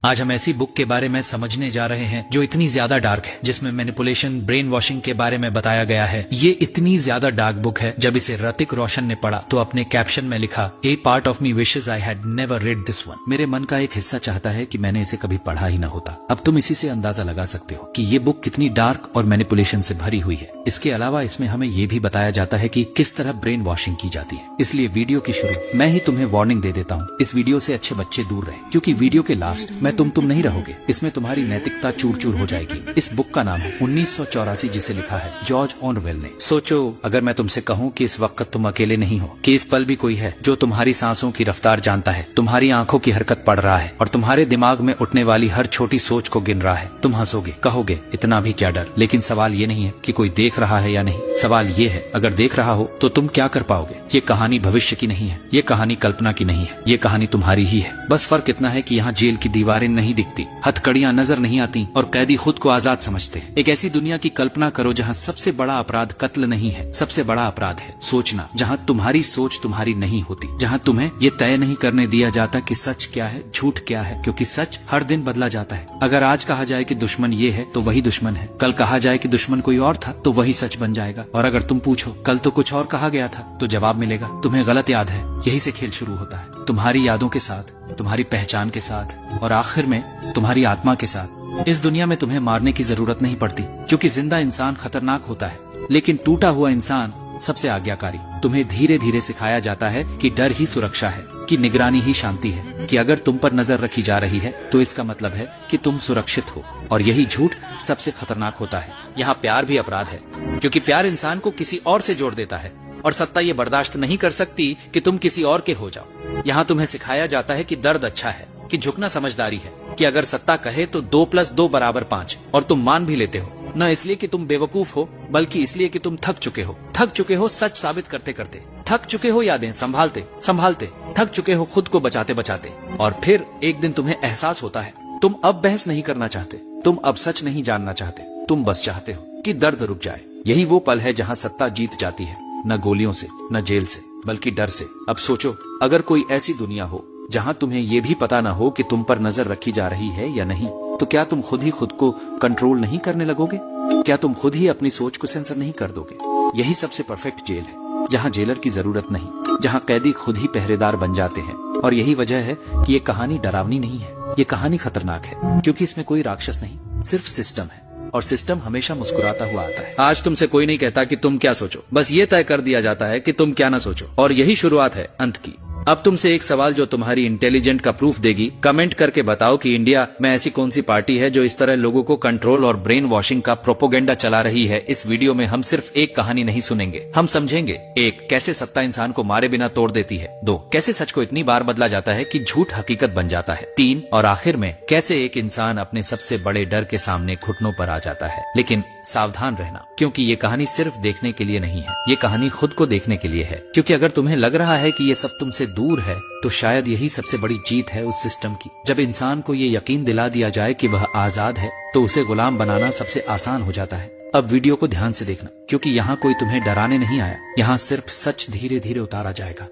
आज हम ऐसी बुक के बारे में समझने जा रहे हैं जो इतनी ज्यादा डार्क है, जिसमें मैनिपुलेशन, ब्रेन वॉशिंग के बारे में बताया गया है। ये इतनी ज्यादा डार्क बुक है, जब इसे ऋतिक रोशन ने पढ़ा तो अपने कैप्शन में लिखा, a part of me wishes I had never read this one. मेरे मन का एक हिस्सा चाहता है कि मैंने इसे कभी पढ़ा ही ना होता। अब तुम इसी से अंदाजा लगा सकते हो कि ये बुक कितनी डार्क और मैनिपुलेशन से भरी हुई है। इसके अलावा इसमें हमें ये भी बताया जाता है कि किस तरह ब्रेन वॉशिंग की जाती है। इसलिए वीडियो की शुरू मैं ही तुम्हें वार्निंग दे देता हूँ, इस वीडियो से अच्छे बच्चे दूर रहे, क्योंकि वीडियो के लास्ट में तुम नहीं रहोगे। इसमें तुम्हारी नैतिकता चूर चूर हो जाएगी। इस बुक का नाम है 1984, जिसे लिखा है जॉर्ज ऑरवेल ने। सोचो, अगर मैं तुमसे कहूँ कि इस वक्त तुम अकेले नहीं हो, कि इस पल भी कोई है जो तुम्हारी सांसों की रफ्तार जानता है, तुम्हारी आंखों की हरकत पढ़ रहा है और तुम्हारे दिमाग में उठने वाली हर छोटी सोच को गिन रहा है। तुम हंसोगे, कहोगे इतना भी क्या डर। लेकिन सवाल ये नहीं है कि कोई देख रहा है या नहीं, सवाल ये है अगर देख रहा हो तो तुम क्या कर पाओगे। ये कहानी भविष्य की नहीं है, ये कहानी कल्पना की नहीं है, ये कहानी तुम्हारी ही है। बस फर्क इतना है कि यहाँ जेल की दीवारें नहीं दिखती, हथकड़ियां नजर नहीं आती और कैदी खुद को आजाद समझते हैं। एक ऐसी दुनिया की कल्पना करो जहाँ सबसे बड़ा अपराध कत्ल नहीं है, सबसे बड़ा अपराध है सोचना। जहाँ तुम्हारी सोच तुम्हारी नहीं होती, जहाँ तुम्हें ये तय नहीं करने दिया जाता कि सच क्या है, झूठ क्या है, क्योंकि सच हर दिन बदला जाता है। अगर आज कहा जाए कि दुश्मन ये है तो वही दुश्मन है, कल कहा जाए कि दुश्मन कोई और था तो वही सच बन जाएगा। और अगर तुम पूछो कल तो कुछ और कहा गया था, तो जवाब मिलेगा तुम्हें गलत याद है। यही से खेल शुरू होता है, तुम्हारी यादों के साथ, तुम्हारी पहचान के साथ और आखिर में तुम्हारी आत्मा के साथ। इस दुनिया में तुम्हें मारने की जरूरत नहीं पड़ती, क्योंकि जिंदा इंसान खतरनाक होता है, लेकिन टूटा हुआ इंसान सबसे आज्ञाकारी। तुम्हें धीरे धीरे सिखाया जाता है कि डर ही सुरक्षा है, कि निगरानी ही शांति है, कि अगर तुम पर नजर रखी जा रही है तो इसका मतलब है कि तुम सुरक्षित हो। और यही झूठ सबसे खतरनाक होता है। यहाँ प्यार भी अपराध है, क्योंकि प्यार इंसान को किसी और से जोड़ देता है और सत्ता ये बर्दाश्त नहीं कर सकती कि तुम किसी और के हो जाओ। यहाँ तुम्हें सिखाया जाता है कि दर्द अच्छा है, कि झुकना समझदारी है, कि अगर सत्ता कहे तो 2 + 2 = 5 और तुम मान भी लेते हो, न इसलिए कि तुम बेवकूफ हो, बल्कि इसलिए कि तुम थक चुके हो सच साबित करते करते, थक चुके हो यादें संभालते संभालते, थक चुके हो खुद को बचाते बचाते। और फिर एक दिन तुम्हें एहसास होता है, तुम अब बहस नहीं करना चाहते, तुम अब सच नहीं जानना चाहते, तुम बस चाहते हो कि दर्द रुक जाए। यही वो पल है जहाँ सत्ता जीत जाती है, न गोलियों से, न जेल से, बल्कि डर से। अब सोचो, अगर कोई ऐसी दुनिया हो जहां तुम्हें ये भी पता ना हो कि तुम पर नजर रखी जा रही है या नहीं, तो क्या तुम खुद ही खुद को कंट्रोल नहीं करने लगोगे? क्या तुम खुद ही अपनी सोच को सेंसर नहीं कर दोगे? यही सबसे परफेक्ट जेल है, जहां जेलर की जरूरत नहीं, जहां कैदी खुद ही पहरेदार बन जाते हैं। और यही वजह है कि ये कहानी डरावनी नहीं है, ये कहानी खतरनाक है, क्योंकि इसमें कोई राक्षस नहीं, सिर्फ सिस्टम है। और सिस्टम हमेशा मुस्कुराता हुआ आता है। आज तुमसे कोई नहीं कहता कि तुम क्या सोचो, बस ये तय कर दिया जाता है कि तुम क्या ना सोचो। और यही शुरुआत है अंत की। अब तुमसे एक सवाल जो तुम्हारी इंटेलिजेंट का प्रूफ देगी। कमेंट करके बताओ कि इंडिया में ऐसी कौन सी पार्टी है जो इस तरह लोगों को कंट्रोल और ब्रेन वॉशिंग का प्रोपोगेंडा चला रही है। इस वीडियो में हम सिर्फ एक कहानी नहीं सुनेंगे, हम समझेंगे 1. कैसे सत्ता इंसान को मारे बिना तोड़ देती है। 2. कैसे सच को इतनी बार बदला जाता है कि झूठ हकीकत बन जाता है। 3. और आखिर में कैसे एक इंसान अपने सबसे बड़े डर के सामने घुटनों पर आ जाता है। लेकिन सावधान रहना, क्योंकि ये कहानी सिर्फ देखने के लिए नहीं है, ये कहानी खुद को देखने के लिए है। क्योंकि अगर तुम्हें लग रहा है कि ये सब तुमसे दूर है, तो शायद यही सबसे बड़ी जीत है उस सिस्टम की। जब इंसान को ये यकीन दिला दिया जाए कि वह आजाद है, तो उसे गुलाम बनाना सबसे आसान हो जाता है। अब वीडियो को ध्यान से देखना, क्योंकि यहाँ कोई तुम्हें डराने नहीं आया, यहाँ सिर्फ सच धीरे धीरे उतारा जाएगा।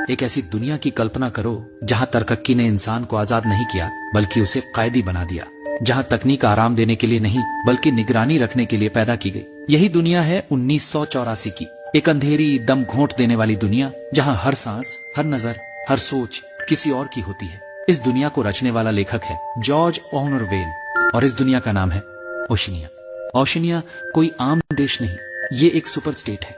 एक ऐसी दुनिया की कल्पना करो जहां तरक्की ने इंसान को आजाद नहीं किया, बल्कि उसे कैदी बना दिया। जहां तकनीक आराम देने के लिए नहीं, बल्कि निगरानी रखने के लिए पैदा की गई। यही दुनिया है 1984 की, एक अंधेरी, दम घोंट देने वाली दुनिया, जहां हर सांस, हर नजर, हर सोच किसी और की होती है। इस दुनिया को रचने वाला लेखक है जॉर्ज ऑरवेल, और इस दुनिया का नाम है ओशिनिया। ओशिनिया कोई आम देश नहीं, ये एक सुपर स्टेट है,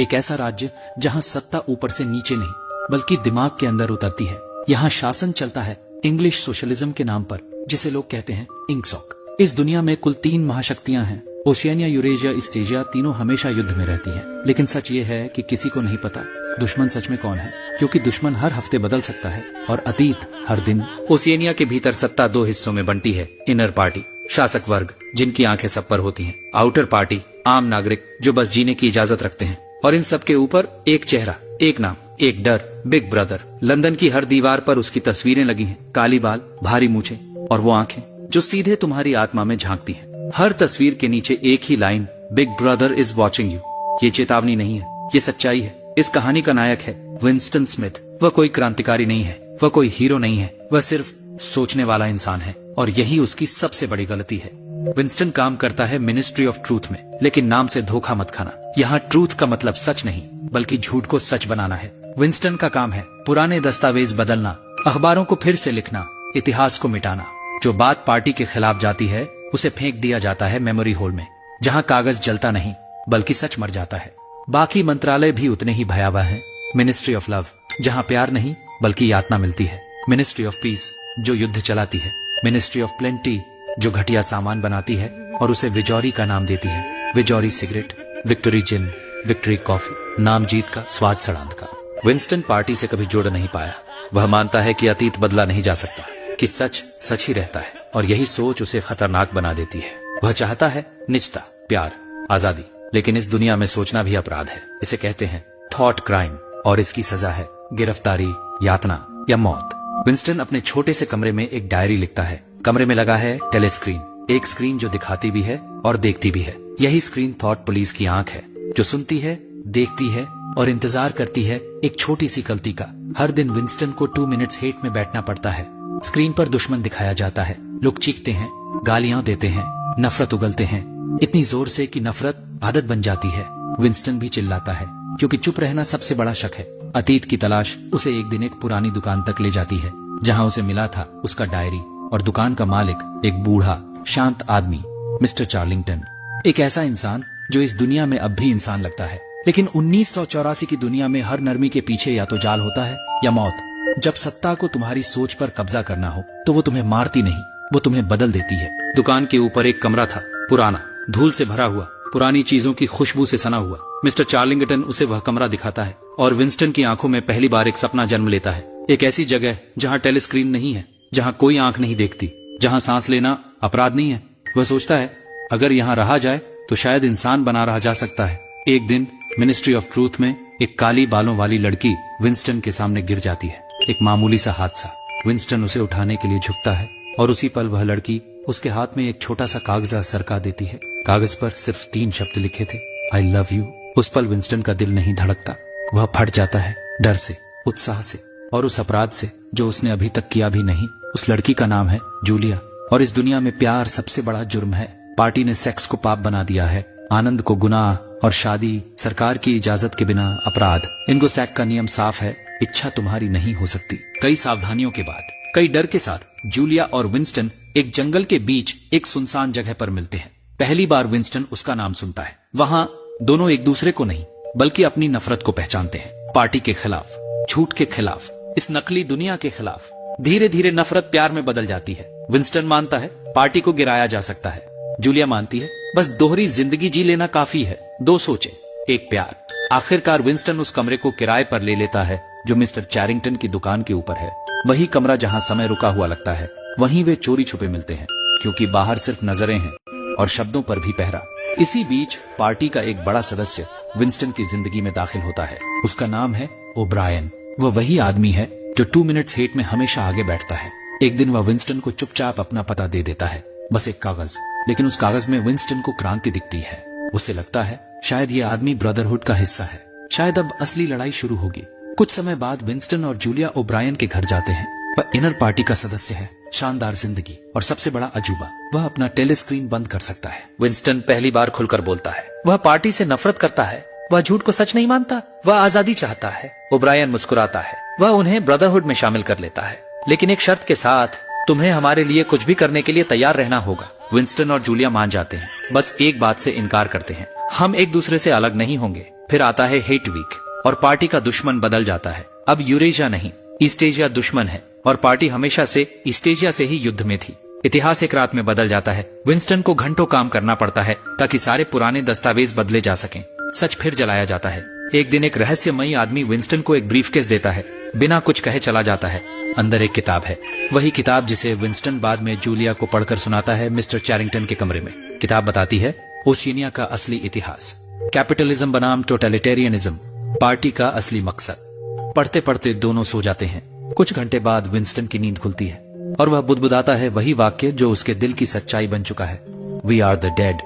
एक ऐसा राज्य जहां सत्ता ऊपर से नीचे नहीं, बल्कि दिमाग के अंदर उतरती है। यहाँ शासन चलता है इंग्लिश सोशलिज्म के नाम पर, जिसे लोग कहते हैं इंकसॉक। इस दुनिया में कुल 3 महाशक्तियां हैं, ओशियानिया, यूरेशिया, ईस्टेशिया, तीनों हमेशा युद्ध में रहती हैं। लेकिन सच ये है कि किसी को नहीं पता दुश्मन सच में कौन है, क्योंकि दुश्मन हर हफ्ते बदल सकता है और अतीत हर दिन। ओशियानिया के भीतर सत्ता 2 हिस्सों में बंटी है। इनर पार्टी, शासक वर्ग, जिनकी आंखें सब पर होती हैं। आउटर पार्टी, आम नागरिक जो बस जीने की इजाजत रखते हैं। और इन सब के ऊपर एक चेहरा, एक नाम, एक डर, बिग ब्रदर। लंदन की हर दीवार पर उसकी तस्वीरें लगी हैं, काली बाल, भारी मूछें और वो आंखें जो सीधे तुम्हारी आत्मा में झांकती हैं। हर तस्वीर के नीचे एक ही line, big brother is watching you. ये चेतावनी नहीं है, ये सच्चाई है। इस कहानी का नायक है विंस्टन स्मिथ। वह कोई क्रांतिकारी नहीं है, वह कोई हीरो नहीं है, वह सिर्फ सोचने वाला इंसान है, और यही उसकी सबसे बड़ी गलती है। विंस्टन काम करता है मिनिस्ट्री ऑफ ट्रूथ में, लेकिन नाम से धोखा मत खाना। यहाँ ट्रूथ का मतलब सच नहीं, बल्कि झूठ को सच बनाना है। विंस्टन का काम है पुराने दस्तावेज बदलना, अखबारों को फिर से लिखना, इतिहास को मिटाना। जो बात पार्टी के खिलाफ जाती है उसे फेंक दिया जाता है मेमोरी होल में, जहाँ कागज जलता नहीं बल्कि सच मर जाता है। बाकी मंत्रालय भी उतने ही भयावह हैं। मिनिस्ट्री ऑफ लव, जहाँ प्यार नहीं बल्कि यातना मिलती है। मिनिस्ट्री ऑफ पीस, जो युद्ध चलाती है। मिनिस्ट्री ऑफ प्लेंटी, जो घटिया सामान बनाती है और उसे विजौरी का नाम देती है। विजौरी सिगरेट, विक्ट्री जिन, विक्ट्री कॉफी, नाम जीत का, स्वाद सड़ांत का। विंस्टन पार्टी से कभी जुड़ नहीं पाया। वह मानता है कि अतीत बदला नहीं जा सकता, कि सच सच ही रहता है, और यही सोच उसे खतरनाक बना देती है। वह चाहता है निजता, प्यार, आजादी, लेकिन इस दुनिया में सोचना भी अपराध है। इसे कहते हैं थॉट क्राइम, और इसकी सजा है गिरफ्तारी, यातना या मौत। विंस्टन अपने छोटे से कमरे में एक डायरी लिखता है। कमरे में लगा है टेलीस्क्रीन, एक स्क्रीन जो दिखाती भी है और देखती भी है। यही स्क्रीन थॉट पुलिस की आंख है, जो सुनती है, देखती है और इंतजार करती है एक छोटी सी गलती का। हर दिन विंस्टन को 2 मिनट्स हेट में बैठना पड़ता है। स्क्रीन पर दुश्मन दिखाया जाता है, लोग चीखते हैं, गालियां देते हैं, नफरत उगलते हैं, इतनी जोर से कि नफरत आदत बन जाती है। विंस्टन भी चिल्लाता है, क्योंकि चुप रहना सबसे बड़ा शक है। अतीत की तलाश उसे एक दिन एक पुरानी दुकान तक ले जाती है, जहां उसे मिला था उसका डायरी, और दुकान का मालिक एक बूढ़ा शांत आदमी, मिस्टर चार्लिंगटन। एक ऐसा इंसान जो इस दुनिया में अब भी इंसान लगता है, लेकिन 1984 की दुनिया में हर नरमी के पीछे या तो जाल होता है या मौत। जब सत्ता को तुम्हारी सोच पर कब्जा करना हो तो वो तुम्हें मारती नहीं, वो तुम्हें बदल देती है। दुकान के ऊपर एक कमरा था, पुराना, धूल से भरा हुआ, पुरानी चीजों की खुशबू से सना हुआ। मिस्टर चार्लिंगटन उसे वह कमरा दिखाता है, और विंस्टन की आंखों में पहली बार एक सपना जन्म लेता है। एक ऐसी जगह जहां टेलीस्क्रीन नहीं है, जहां कोई आंख नहीं देखती, जहां सांस लेना अपराध नहीं है। वह सोचता है अगर यहाँ रहा जाए तो शायद इंसान बना रहा जा सकता है। एक दिन मिनिस्ट्री ऑफ ट्रूथ में एक काली बालों वाली लड़की विंस्टन के सामने गिर जाती है। एक मामूली सा हादसा। विंस्टन उसे उठाने के लिए झुकता है, और उसी पल वह लड़की उसके हाथ में एक छोटा सा कागजा सरका देती है। कागज पर सिर्फ 3 शब्द लिखे थे, आई लव यू। उस पल विंस्टन का दिल नहीं धड़कता, वह फट जाता है, डर से, उत्साह से, और उस अपराध से जो उसने अभी तक किया भी नहीं। उस लड़की का नाम है जूलिया, और इस दुनिया में प्यार सबसे बड़ा जुर्म है। पार्टी ने सेक्स को पाप बना दिया है, आनंद को गुनाह, और शादी सरकार की इजाजत के बिना अपराध। इनको सैक का नियम साफ है, इच्छा तुम्हारी नहीं हो सकती। कई सावधानियों के बाद, कई डर के साथ जूलिया और विंस्टन एक जंगल के बीच एक सुनसान जगह पर मिलते हैं। पहली बार विंस्टन उसका नाम सुनता है। वहां दोनों एक दूसरे को नहीं बल्कि अपनी नफरत को पहचानते हैं। पार्टी के खिलाफ, झूठ के खिलाफ, इस नकली दुनिया के खिलाफ। धीरे धीरे नफरत प्यार में बदल जाती है। विंस्टन मानता है पार्टी को गिराया जा सकता है। जूलिया मानती है बस दोहरी जिंदगी जी लेना काफी है। 2 सोचे, एक प्यार। आखिरकार विंस्टन उस कमरे को किराए पर ले लेता है जो मिस्टर चैरिंगटन की दुकान के ऊपर है। वही कमरा जहां समय रुका हुआ लगता है, वहीं वे चोरी छुपे मिलते हैं, क्योंकि बाहर सिर्फ नजरें हैं और शब्दों पर भी पहरा। इसी बीच पार्टी का एक बड़ा सदस्य विंस्टन की जिंदगी में दाखिल होता है। उसका नाम है ओब्रायन। वह वही आदमी है जो 2 मिनट्स हेट में हमेशा आगे बैठता है। एक दिन वह विंस्टन को चुपचाप अपना पता दे देता है, बस एक कागज। लेकिन उस कागज में विंस्टन को क्रांति दिखती है। उसे लगता है शायद ये आदमी ब्रदरहुड का हिस्सा है, शायद अब असली लड़ाई शुरू होगी। कुछ समय बाद विंस्टन और जूलिया ओब्रायन के घर जाते हैं। वह इनर पार्टी का सदस्य है, शानदार जिंदगी, और सबसे बड़ा अजूबा, वह अपना टेलीस्क्रीन बंद कर सकता है। विंस्टन पहली बार खुलकर बोलता है। वह पार्टी से नफरत करता है, वह झूठ को सच नहीं मानता, वह आजादी चाहता है। ओब्रायन मुस्कुराता है, वह उन्हें ब्रदरहुड में शामिल कर लेता है, लेकिन एक शर्त के साथ, तुम्हें हमारे लिए कुछ भी करने के लिए तैयार रहना होगा। विंस्टन और जूलिया मान जाते हैं, बस एक बात से इनकार करते हैं, हम एक दूसरे से अलग नहीं होंगे। फिर आता है हेट वीक, और पार्टी का दुश्मन बदल जाता है। अब यूरेशिया नहीं, ईस्ट एशिया दुश्मन है, और पार्टी हमेशा से ईस्ट एशिया से ही युद्ध में थी। इतिहास एक रात में बदल जाता है। विंस्टन को घंटों काम करना पड़ता है ताकि सारे पुराने दस्तावेज बदले जा सकें। सच फिर जलाया जाता है। एक दिन एक रहस्यमयी आदमी विंस्टन को एक ब्रीफकेस देता है, बिना कुछ कहे चला जाता है। अंदर एक किताब है, वही किताब जिसे विंस्टन बाद में जूलिया को पढ़कर सुनाता है मिस्टर चैरिंगटन के कमरे में। किताब बताती है ओशिनिया का असली इतिहास, कैपिटलिज्म बनाम टोटलिटेरियनिज्म, पार्टी का असली मकसद। पढ़ते पढ़ते दोनों सो जाते हैं। कुछ घंटे बाद विंस्टन की नींद खुलती है, और वह बुदबुदाता है वही वाक्य जो उसके दिल की सच्चाई बन चुका है, वी आर द डेड।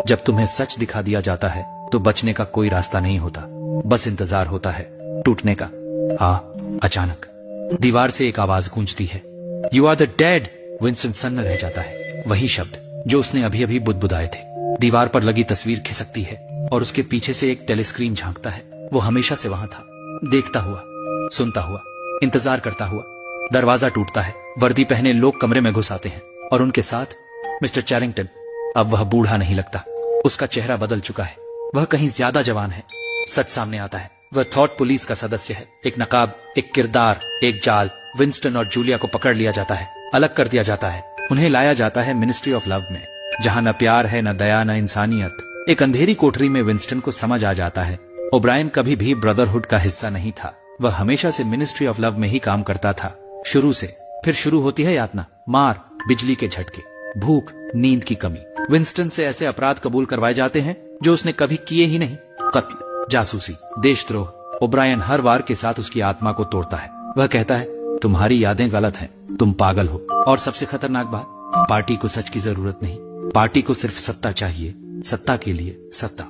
जब तुम्हें सच दिखा दिया जाता है तो बचने का कोई रास्ता नहीं होता। बस इंतजार होता है टूटने का। अचानक दीवार से एक आवाज गूंजती है, you are the dead. Winston सन्न रह जाता है। वही शब्द जो उसने अभी अभी बुदबुदाए थे। दीवार पर लगी तस्वीर खिसकती है और उसके पीछे से एक टेलीस्क्रीन झांकता है। वो हमेशा से वहां था, देखता हुआ, सुनता हुआ, इंतजार करता हुआ। दरवाजा टूटता है। वर्दी पहने लोग कमरे में घुस आते हैं और उनके साथ मिस्टर चैरिंगटन। अब वह बूढ़ा नहीं लगता, उसका चेहरा बदल चुका है। वह कहीं ज्यादा जवान है। सच सामने आता है। वह थॉट पुलिस का सदस्य है। एक नकाब, एक किरदार, एक जाल। विंस्टन और जूलिया को पकड़ लिया जाता है, अलग कर दिया जाता है। उन्हें लाया जाता है मिनिस्ट्री ऑफ लव में, जहां न प्यार है, न दया, न इंसानियत। एक अंधेरी कोठरी में विंस्टन को समझ आ जाता है ओब्रायन कभी भी ब्रदरहुड का हिस्सा नहीं था। वह हमेशा से मिनिस्ट्री ऑफ लव में ही काम करता था, शुरू से। फिर शुरू होती है यातना, मार, बिजली के झटके, भूख, नींद की कमी। विंस्टन से ऐसे अपराध कबूल करवाए जाते हैं जो उसने कभी किए ही नहीं। कत्ल, जासूसी, देशद्रोह। ओब्रायन हर वार के साथ उसकी आत्मा को तोड़ता है। वह कहता है, तुम्हारी यादें गलत हैं, तुम पागल हो। और सबसे खतरनाक बात, पार्टी को सच की जरूरत नहीं, पार्टी को सिर्फ सत्ता चाहिए। सत्ता के लिए सत्ता।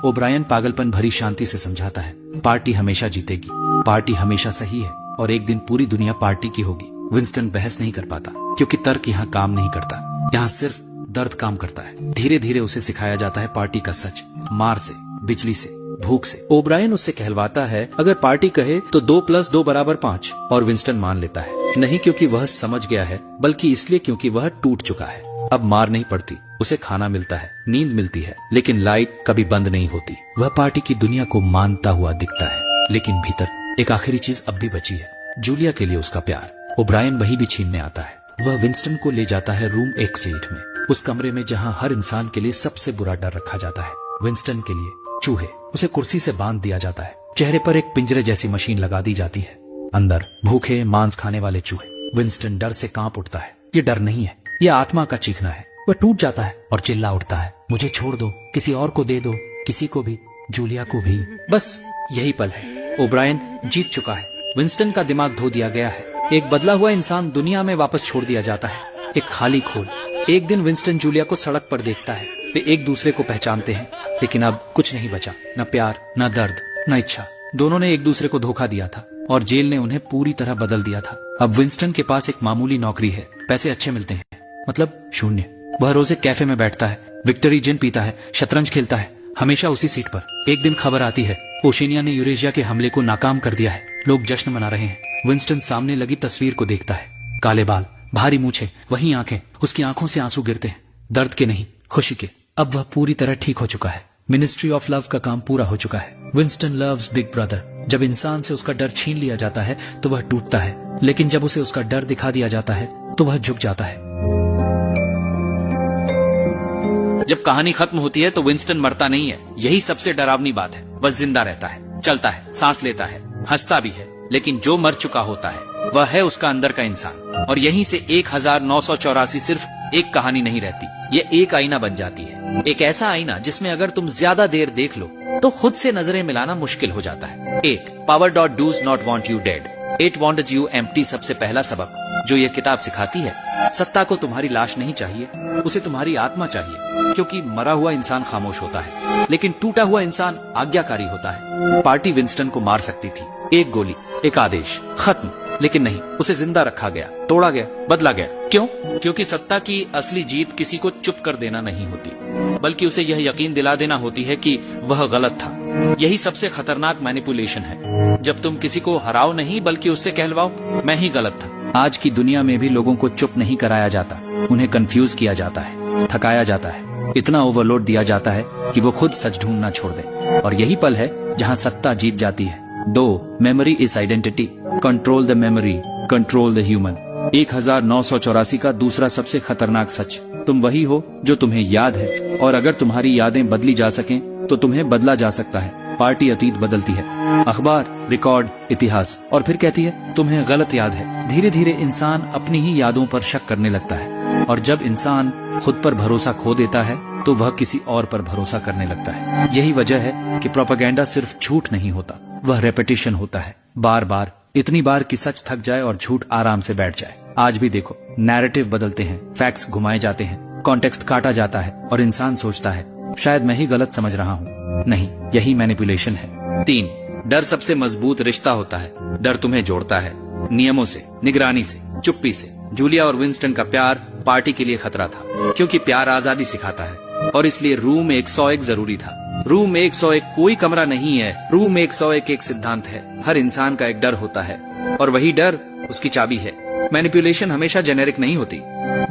ओब्रायन पागलपन भरी शांति से समझाता है, पार्टी हमेशा जीतेगी, पार्टी हमेशा सही है और एक दिन पूरी दुनिया पार्टी की होगी। विंस्टन बहस नहीं कर पाता क्योंकि तर्क यहाँ काम नहीं करता, यहाँ सिर्फ दर्द काम करता है। धीरे धीरे उसे सिखाया जाता है पार्टी का सच, मार से, बिजली से, भूख से। ओब्रायन उससे कहलवाता है, अगर पार्टी कहे तो 2 + 2 = 5। और विंस्टन मान लेता है, नहीं क्योंकि वह समझ गया है, बल्कि इसलिए क्योंकि वह टूट चुका है। अब मार नहीं पड़ती, उसे खाना मिलता है, नींद मिलती है, लेकिन लाइट कभी बंद नहीं होती। वह पार्टी की दुनिया को मानता हुआ दिखता है, लेकिन भीतर एक आखिरी चीज अब भी बची है, जूलिया के लिए उसका प्यार। ओब्रायन वही भी छीनने आता है। वह विंस्टन को ले जाता है रूम 108 में, उस कमरे में जहां हर इंसान के लिए सबसे बुरा डर रखा जाता है। विंस्टन के लिए चूहे। उसे कुर्सी से बांध दिया जाता है, चेहरे पर एक पिंजरे जैसी मशीन लगा दी जाती है, अंदर भूखे मांस खाने वाले चूहे। विंस्टन डर से कांप उठता है। ये डर नहीं है, ये आत्मा का चीखना है। वह टूट जाता है और चिल्ला उठता है, मुझे छोड़ दो, किसी और को दे दो, किसी को भी, जूलिया को भी। बस यही पल है। ओब्रायन जीत चुका है। विंस्टन का दिमाग धो दिया गया है। एक बदला हुआ इंसान दुनिया में वापस छोड़ दिया जाता है, एक खाली खोल। एक दिन विंस्टन जूलिया को सड़क पर देखता है। वे एक दूसरे को पहचानते हैं, लेकिन अब कुछ नहीं बचा, न प्यार, न दर्द, न इच्छा। दोनों ने एक दूसरे को धोखा दिया था और जेल ने उन्हें पूरी तरह बदल दिया था। अब विंस्टन के पास एक मामूली नौकरी है, पैसे अच्छे मिलते हैं, मतलब शून्य। वह रोज एक कैफे में बैठता है, विक्टरी जिन पीता है, शतरंज खेलता है, हमेशा उसी सीट पर। एक दिन खबर आती है, ओशिनिया ने यूरेशिया के हमले को नाकाम कर दिया है। लोग जश्न मना रहे हैं। विंस्टन सामने लगी तस्वीर को देखता है, काले बाल, भारी मूछें, वही आंखें। उसकी आंखों से आंसू गिरते हैं, दर्द के नहीं, खुशी के। अब वह पूरी तरह ठीक हो चुका है। मिनिस्ट्री ऑफ लव का काम पूरा हो चुका है। Winston loves big brother. जब इंसान से उसका डर छीन लिया जाता है तो वह टूटता है, लेकिन जब उसे उसका डर दिखा दिया जाता है तो वह झुक जाता है। जब कहानी खत्म होती है तो विंस्टन मरता नहीं है। यही सबसे डरावनी बात है। वह जिंदा रहता है, चलता है, सांस लेता है, हंसता भी है, लेकिन जो मर चुका होता है वह है उसका अंदर का इंसान। और यहीं से 1984 सिर्फ एक कहानी नहीं रहती, ये एक आईना बन जाती है। एक ऐसा आईना जिसमें अगर तुम ज्यादा देर देख लो तो खुद से नजरें मिलाना मुश्किल हो जाता है। एक power does not want you dead, it wants you empty. सबसे पहला सबक जो यह किताब सिखाती है, सत्ता को तुम्हारी लाश नहीं चाहिए, उसे तुम्हारी आत्मा चाहिए। क्योंकि मरा हुआ इंसान खामोश होता है, लेकिन टूटा हुआ इंसान आज्ञाकारी होता है। पार्टी विंस्टन को मार सकती थी, एक गोली, एक आदेश, खत्म। लेकिन नहीं, उसे जिंदा रखा गया, तोड़ा गया, बदला गया। क्यों? क्योंकि सत्ता की असली जीत किसी को चुप कर देना नहीं होती, बल्कि उसे यह यकीन दिला देना होती है कि वह गलत था। यही सबसे खतरनाक मैनिपुलेशन है, जब तुम किसी को हराओ नहीं बल्कि उससे कहलवाओ, मैं ही गलत था। आज की दुनिया में भी लोगों को चुप नहीं कराया जाता, उन्हें कंफ्यूज किया जाता है, थकाया जाता है, इतना ओवरलोड दिया जाता है कि वो खुद सच ढूंढना छोड़ दें। और यही पल है जहां सत्ता जीत जाती है। 2 memory is identity, control the memory, control the human. 1984 का दूसरा सबसे खतरनाक सच, तुम वही हो जो तुम्हें याद है, और अगर तुम्हारी यादें बदली जा सकें तो तुम्हें बदला जा सकता है। पार्टी अतीत बदलती है, अखबार, रिकॉर्ड, इतिहास, और फिर कहती है तुम्हें गलत याद है। धीरे धीरे इंसान अपनी ही यादों पर शक करने लगता है, और जब इंसान खुद पर भरोसा खो देता है तो वह किसी और पर भरोसा करने लगता है। यही वजह है कि प्रोपेगेंडा सिर्फ झूठ नहीं होता, वह रेपिटेशन होता है, बार बार, इतनी बार कि सच थक जाए और झूठ आराम से बैठ जाए। आज भी देखो, नैरेटिव बदलते हैं, फैक्ट्स घुमाए जाते हैं, कॉन्टेक्स्ट काटा जाता है, और इंसान सोचता है शायद मैं ही गलत समझ रहा हूँ। नहीं, यही मैनिपुलेशन है। 3 डर सबसे मजबूत रिश्ता होता है। डर तुम्हें जोड़ता है नियमों से, निगरानी से, चुप्पी से। जूलिया और विंस्टन का प्यार पार्टी के लिए खतरा था, क्योंकि प्यार आजादी सिखाता है, और इसलिए रूम 101 जरूरी था। रूम 101 कोई कमरा नहीं है, रूम 101 एक सिद्धांत है। हर इंसान का एक डर होता है, और वही डर उसकी चाबी है। मैनिपुलेशन हमेशा जेनेरिक नहीं होती,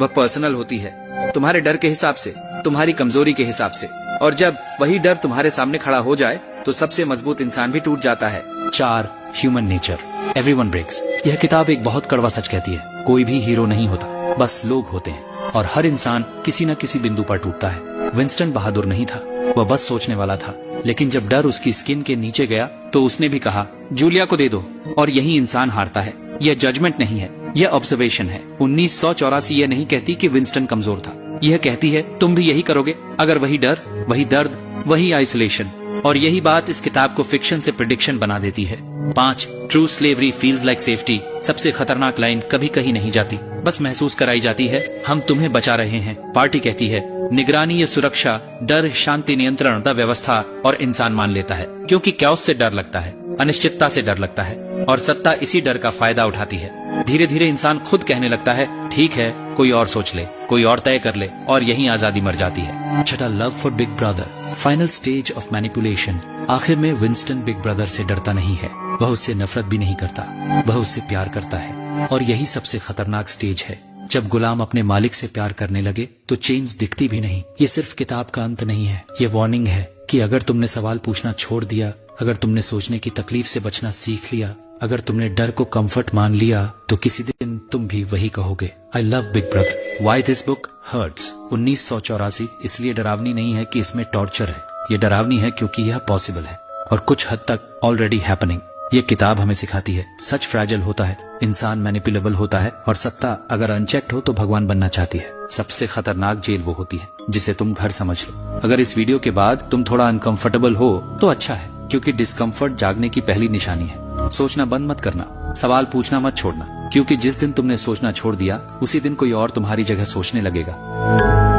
वह पर्सनल होती है, तुम्हारे डर के हिसाब से, तुम्हारी कमजोरी के हिसाब से। और जब वही डर तुम्हारे सामने खड़ा हो जाए तो सबसे मजबूत इंसान भी टूट जाता है। 4. Human nature, everyone breaks. यह किताब एक बहुत कड़वा सच कहती है, कोई भी हीरो नहीं होता, बस लोग होते हैं, और हर इंसान किसी न किसी बिंदु पर टूटता है। विंस्टन बहादुर नहीं था, वह बस सोचने वाला था, लेकिन जब डर उसकी स्किन के नीचे गया तो उसने भी कहा जूलिया को दे दो, और यही इंसान हारता है। यह जजमेंट नहीं है, यह ऑब्जर्वेशन है। 1984 यह नहीं कहती कि विंस्टन कमजोर था, यह कहती है तुम भी यही करोगे अगर वही डर, वही दर्द, वही आइसोलेशन। और यही बात इस किताब को फिक्शन से प्रेडिक्शन बना देती है। 5. True slavery feels like safety. सबसे खतरनाक लाइन कभी कहीं नहीं जाती, बस महसूस कराई जाती है। हम तुम्हें बचा रहे हैं, पार्टी कहती है। निगरानी या सुरक्षा, डर शांति, नियंत्रण, व्यवस्था, और इंसान मान लेता है, क्योंकि कैओस से डर लगता है, अनिश्चितता से डर लगता है, और सत्ता इसी डर का फायदा उठाती है। धीरे धीरे इंसान खुद कहने लगता है ठीक है, कोई और सोच ले, कोई और तय कर ले, और यही आजादी मर जाती है। 6. Love for big brother, final stage of manipulation. आखिर में विंस्टन बिग ब्रदर से डरता नहीं है, वह उससे नफरत भी नहीं करता, वह उससे प्यार करता है। और यही सबसे खतरनाक स्टेज है। जब गुलाम अपने मालिक से प्यार करने लगे तो चेंज दिखती भी नहीं। ये सिर्फ किताब का अंत नहीं है, ये वार्निंग है कि अगर तुमने सवाल पूछना छोड़ दिया, अगर तुमने सोचने की तकलीफ से बचना सीख लिया, अगर तुमने डर को कंफर्ट मान लिया, तो किसी दिन तुम भी वही कहोगे, I love Big Brother. Why this book hurts. 1984 इसलिए डरावनी नहीं है कि इसमें टॉर्चर है, ये डरावनी है क्योंकि यह पॉसिबल है, और कुछ हद तक ऑलरेडी हैपनिंग। ये किताब हमें सिखाती है सच फ्रैजिल होता है, इंसान मैनिपुलेबल होता है, और सत्ता अगर अनचेक्ड हो तो भगवान बनना चाहती है। सबसे खतरनाक जेल वो होती है जिसे तुम घर समझ लो। अगर इस वीडियो के बाद तुम थोड़ा अनकंफर्टेबल हो तो अच्छा है, क्योंकि डिस्कम्फर्ट जागने की पहली निशानी है। सोचना बंद मत करना, सवाल पूछना मत छोड़ना, क्योंकि जिस दिन तुमने सोचना छोड़ दिया उसी दिन कोई और तुम्हारी जगह सोचने लगेगा।